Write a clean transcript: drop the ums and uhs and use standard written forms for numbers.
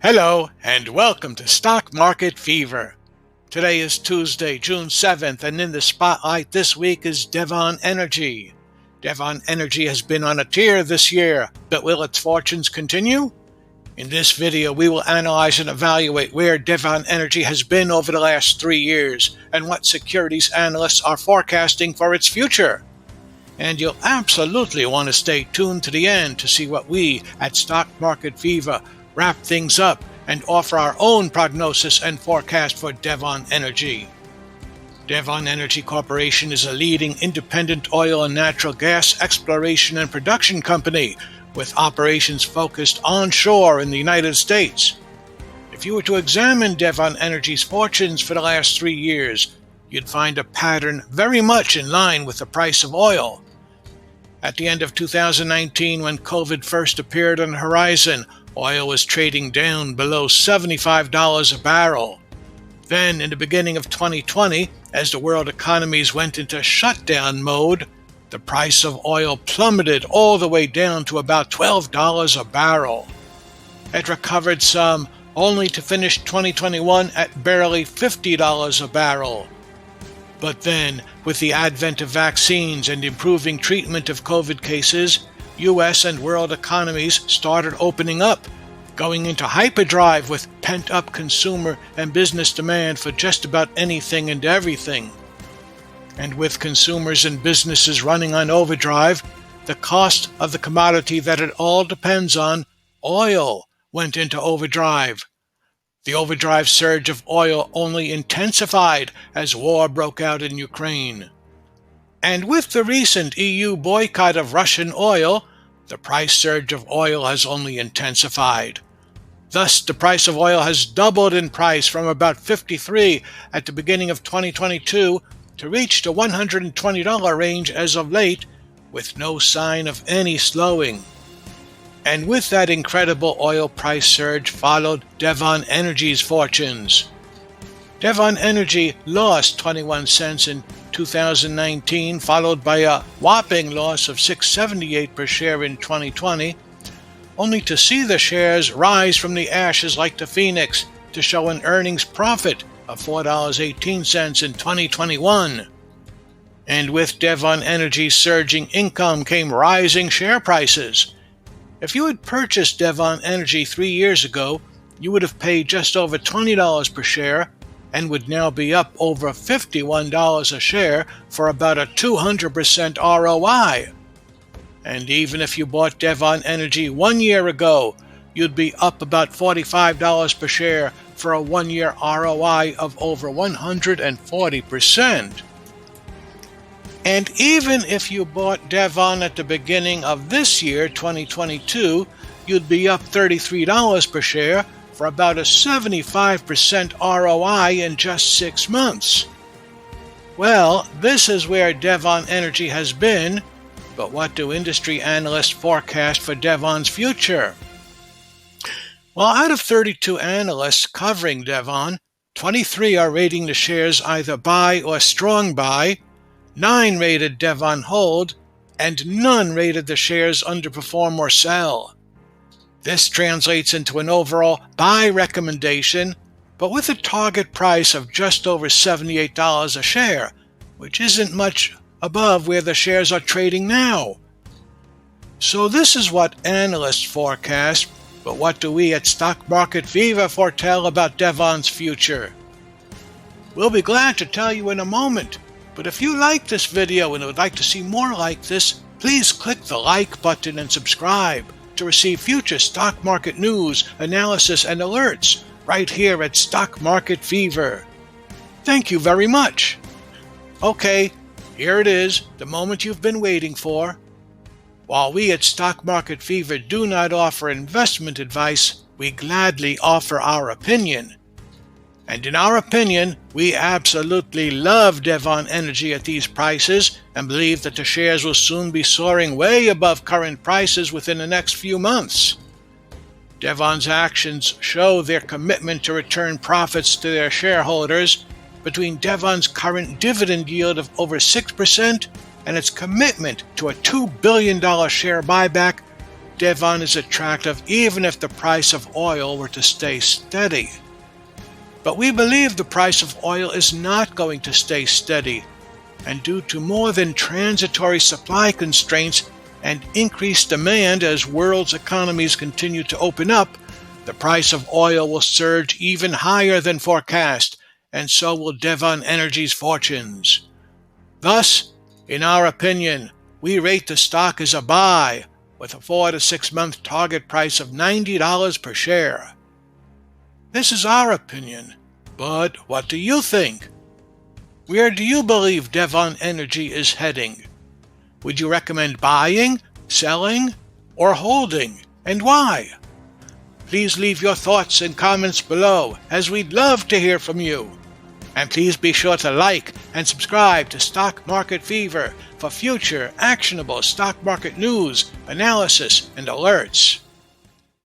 Hello and welcome to Stock Market Fever. Today is Tuesday, June 7th, and in the spotlight this week is Devon Energy. Devon Energy has been on a tear this year, but will its fortunes continue? In this video, we will analyze and evaluate where Devon Energy has been over the last 3 years and what securities analysts are forecasting for its future. And you'll absolutely want to stay tuned to the end to see what we at Stock Market Fever wrap things up and offer our own prognosis and forecast for Devon Energy. Devon Energy Corporation is a leading independent oil and natural gas exploration and production company with operations focused onshore in the United States. If you were to examine Devon Energy's fortunes for the last 3 years, you'd find a pattern very much in line with the price of oil. At the end of 2019, when COVID first appeared on the horizon, oil was trading down below $75 a barrel. Then, in the beginning of 2020, as the world economies went into shutdown mode, the price of oil plummeted all the way down to about $12 a barrel. It recovered some, only to finish 2021 at barely $50 a barrel. But then, with the advent of vaccines and improving treatment of COVID cases, U.S. and world economies started opening up, going into hyperdrive with pent-up consumer and business demand for just about anything and everything. And with consumers and businesses running on overdrive, the cost of the commodity that it all depends on, oil, went into overdrive. The overdrive surge of oil only intensified as war broke out in Ukraine. And with the recent EU boycott of Russian oil, the price surge of oil has only intensified. Thus, the price of oil has doubled in price from about $53 at the beginning of 2022 to reach the $120 range as of late, with no sign of any slowing. And with that incredible oil price surge followed Devon Energy's fortunes. Devon Energy lost 21 cents in 2019, followed by a whopping loss of $6.78 per share in 2020, only to see the shares rise from the ashes like the phoenix to show an earnings profit of $4.18 in 2021. And with Devon Energy's surging income came rising share prices. If you had purchased Devon Energy 3 years ago, you would have paid just over $20 per share and would now be up over $51 a share for about a 200% ROI. And even if you bought Devon Energy 1 year ago, you'd be up about $45 per share for a 1-year ROI of over 140%. And even if you bought Devon at the beginning of this year, 2022, you'd be up $33 per share for about a 75% ROI in just 6 months. Well, this is where Devon Energy has been, but what do industry analysts forecast for Devon's future? Well, out of 32 analysts covering Devon, 23 are rating the shares either buy or strong buy, 9 rated Devon hold, and none rated the shares underperform or sell. This translates into an overall buy recommendation, but with a target price of just over $78 a share, which isn't much above where the shares are trading now. So this is what analysts forecast, but what do we at Stock Market Fever foretell about Devon's future? We'll be glad to tell you in a moment. But if you like this video and would like to see more like this, please click the like button and subscribe to receive future stock market news, analysis, and alerts right here at Stock Market Fever. Thank you very much. Okay, here it is, the moment you've been waiting for. While we at Stock Market Fever do not offer investment advice, we gladly offer our opinion. And in our opinion, we absolutely love Devon Energy at these prices and believe that the shares will soon be soaring way above current prices within the next few months. Devon's actions show their commitment to return profits to their shareholders. Between Devon's current dividend yield of over 6% and its commitment to a $2 billion share buyback, Devon is attractive even if the price of oil were to stay steady. But we believe the price of oil is not going to stay steady, and due to more than transitory supply constraints and increased demand as world's economies continue to open up, the price of oil will surge even higher than forecast, and so will Devon Energy's fortunes. Thus, in our opinion, we rate the stock as a buy, with a 4 to 6 month target price of $90 per share. This is our opinion, but what do you think? Where do you believe Devon Energy is heading? Would you recommend buying, selling, or holding, and why? Please leave your thoughts and comments below, as we'd love to hear from you. And please be sure to like and subscribe to Stock Market Fever for future actionable stock market news, analysis, and alerts.